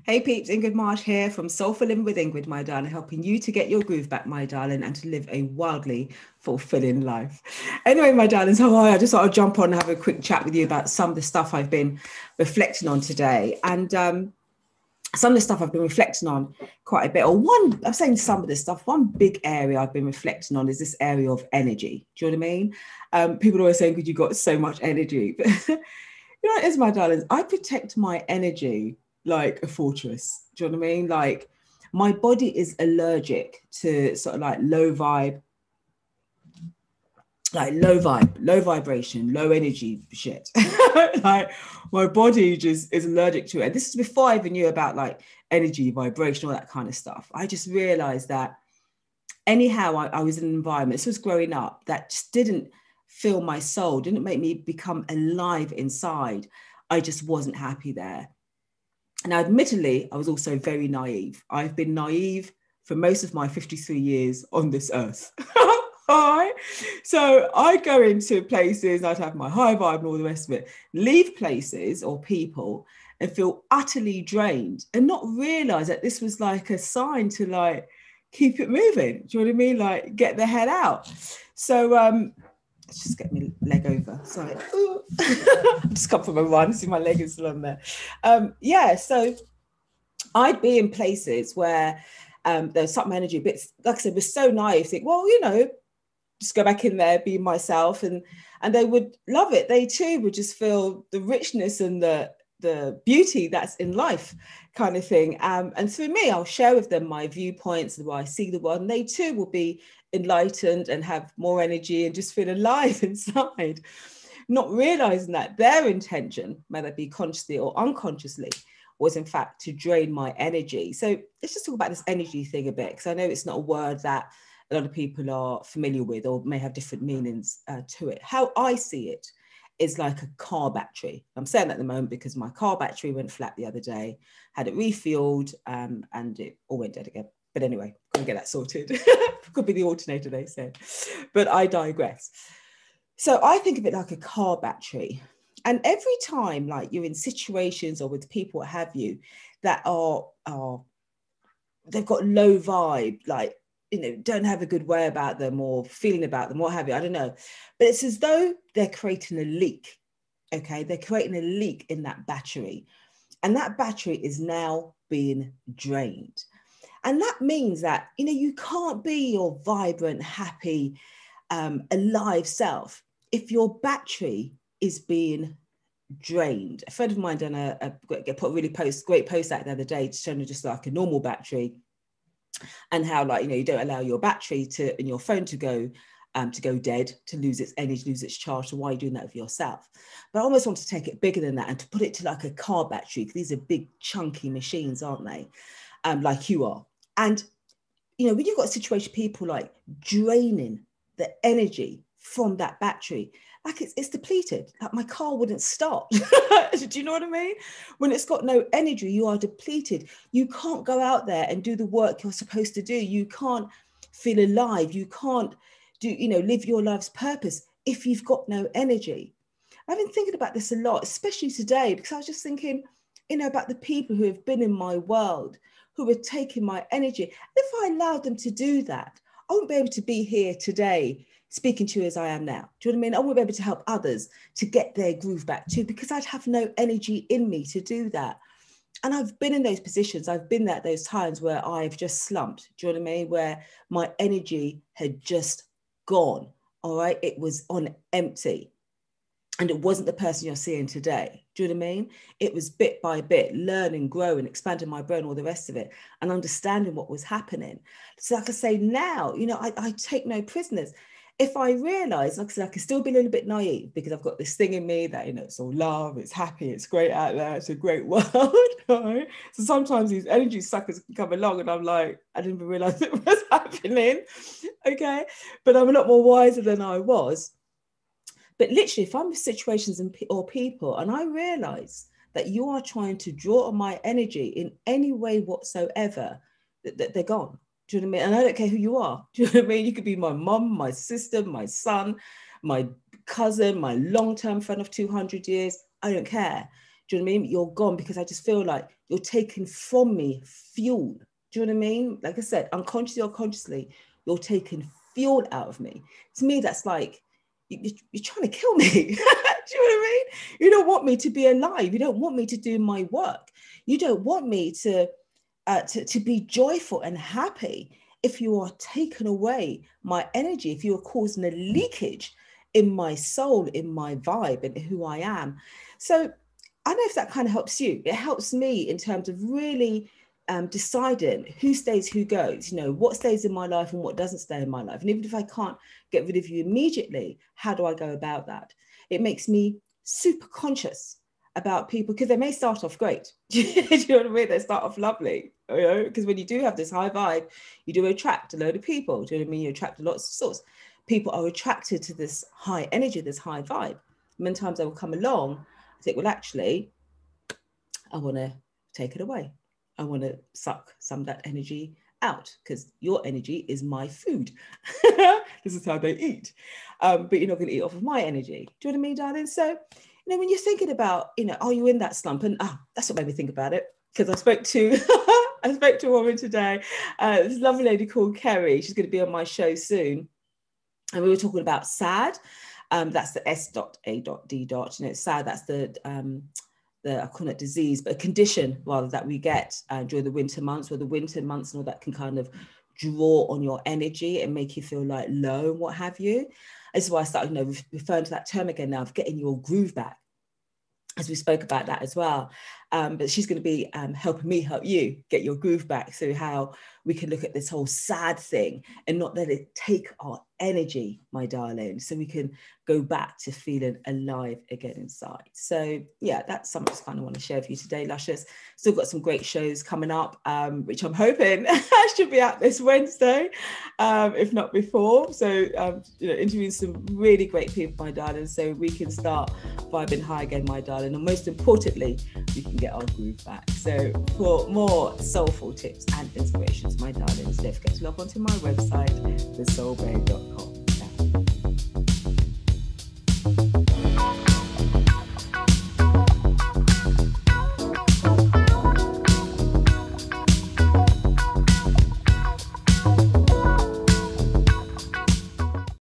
Hey peeps, Ingrid Marsh here from Soulful Living with Ingrid, my darling, helping you to get your groove back, my darling, and to live a wildly fulfilling life. Anyway, my darlings, how are you? I just thought I'd jump on and have a quick chat with you about some of the stuff I've been reflecting on today. And some of the stuff I've been reflecting on quite a bit, I'm saying some of this stuff, one big area I've been reflecting on is this area of energy. Do you know what I mean? People are always saying, because you've got so much energy. But you know what it is, my darlings? I protect my energy like a fortress. Do you know what I mean? Like my body is allergic to sort of like low vibration, low energy shit. Like my body just is allergic to it. And this is before I even knew about like energy, vibration, all that kind of stuff. I just realized that anyhow, I was in an environment, this was growing up, that just didn't fill my soul, didn't make me become alive inside. I just wasn't happy there. Now, admittedly, I was also very naive. I've been naive for most of my 53 years on this earth. All right. So I go into places, I'd have my high vibe and all the rest of it, leave places or people and feel utterly drained and not realize that this was like a sign to like keep it moving. Do you know what I mean? Like get the head out. So let's just get my leg over. Sorry. I just come from a run, see my leg is still on there. So I'd be in places where there's some energy, but like I said, was so naive, think, well, you know, just go back in there, be myself, and they would love it. They too would just feel the richness and the beauty that's in life kind of thing. And through me, I'll share with them my viewpoints, the way I see the world, and they too will be enlightened and have more energy and just feel alive inside, not realizing that their intention, whether it be consciously or unconsciously, was in fact to drain my energy. So let's just talk about this energy thing a bit, because I know it's not a word that a lot of people are familiar with or may have different meanings to it. How I see it is like a car battery. I'm saying that at the moment because my car battery went flat the other day, had it refueled, and it all went dead again. But anyway, gonna get that sorted. Could be the alternator, they said. But I digress. So I think of it like a car battery. And every time like you're in situations or with people, what have you, that are they've got low vibe, like, you know, don't have a good way about them or feeling about them, what have you, I don't know. But it's as though they're creating a leak, okay? They're creating a leak in that battery. And that battery is now being drained. And that means that, you know, you can't be your vibrant, happy, alive self if your battery is being drained. A friend of mine done great post out the other day, showing just like a normal battery, and how, like, you know, you don't allow your battery to in your phone to go dead, to lose its energy, lose its charge. So why are you doing that with yourself? But I almost want to take it bigger than that and to put it to like a car battery, because these are big chunky machines, aren't they? Like you are. And you know, when you've got a situation, people like draining the energy from that battery, like it's depleted. Like my car wouldn't start. Do you know what I mean? When it's got no energy, you are depleted. You can't go out there and do the work you're supposed to do. You can't feel alive. You can't do, you know, live your life's purpose if you've got no energy. I've been thinking about this a lot, especially today, because I was just thinking, you know, about the people who have been in my world, who are taking my energy. If I allowed them to do that, I wouldn't be able to be here today speaking to you as I am now. Do you know what I mean? I wouldn't be able to help others to get their groove back too, because I'd have no energy in me to do that. And I've been in those positions. I've been at those times where I've just slumped. Do you know what I mean? Where my energy had just gone. All right. It was on empty. And it wasn't the person you're seeing today. Do you know what I mean? It was bit by bit, learning, growing, expanding my brain, all the rest of it, and understanding what was happening. So like I say now, you know, I take no prisoners. If I realize, like I said, I can still be a little bit naive because I've got this thing in me that, you know, it's all love, it's happy, it's great out there, it's a great world. Right? So sometimes these energy suckers can come along and I'm like, I didn't even realize it was happening. Okay. But I'm a lot more wiser than I was. But literally, if I'm in situations or people and I realize that you are trying to draw on my energy in any way whatsoever, that they're gone. Do you know what I mean? And I don't care who you are. Do you know what I mean? You could be my mum, my sister, my son, my cousin, my long-term friend of 200 years. I don't care. Do you know what I mean? You're gone because I just feel like you're taking from me fuel. Do you know what I mean? Like I said, unconsciously or consciously, you're taking fuel out of me. To me, that's like, you're trying to kill me. Do you know what I mean? You don't want me to be alive. You don't want me to do my work. You don't want me to be joyful and happy. If you are taking away my energy, if you are causing a leakage in my soul, in my vibe, and who I am. So I don't know if that kind of helps you. It helps me in terms of really deciding who stays, who goes, you know, what stays in my life and what doesn't stay in my life. And even if I can't get rid of you immediately, how do I go about that? It makes me super conscious about people, because they may start off great. Do you know what I mean? They start off lovely, you know, because when you do have this high vibe, you do attract a load of people. Do you know what I mean? You attract lots of sorts. People are attracted to this high energy, this high vibe. Many times they will come along, I think, well, actually, I want to take it away. I want to suck some of that energy out, because your energy is my food. This is how they eat. But you're not going to eat off of my energy. Do you know what I mean, darling? So, you know, when you're thinking about, you know, are you in that slump? And that's what made me think about it, because I spoke to a woman today, this lovely lady called Kerry. She's going to be on my show soon. And we were talking about SAD. That's the S.A.D. You know, it's SAD. That's the I call it disease, but a condition rather that we get during the winter months, where the winter months and all that can kind of draw on your energy and make you feel like low and what have you. This is why I started, you know, referring to that term again now of getting your groove back, as we spoke about that as well. But she's going to be helping me help you get your groove back. So how we can look at this whole sad thing and not let it take our energy, my darling, so we can go back to feeling alive again inside. So yeah, that's something I just kind of want to share with you today, Luscious. Still got some great shows coming up, which I'm hoping should be out this Wednesday, if not before. So you know, interviewing some really great people, my darling, so we can start vibing high again, my darling, and most importantly, we can get our groove back. So for more soulful tips and inspirations, my darlings, don't forget to log on to my website, thesoulbabe.com.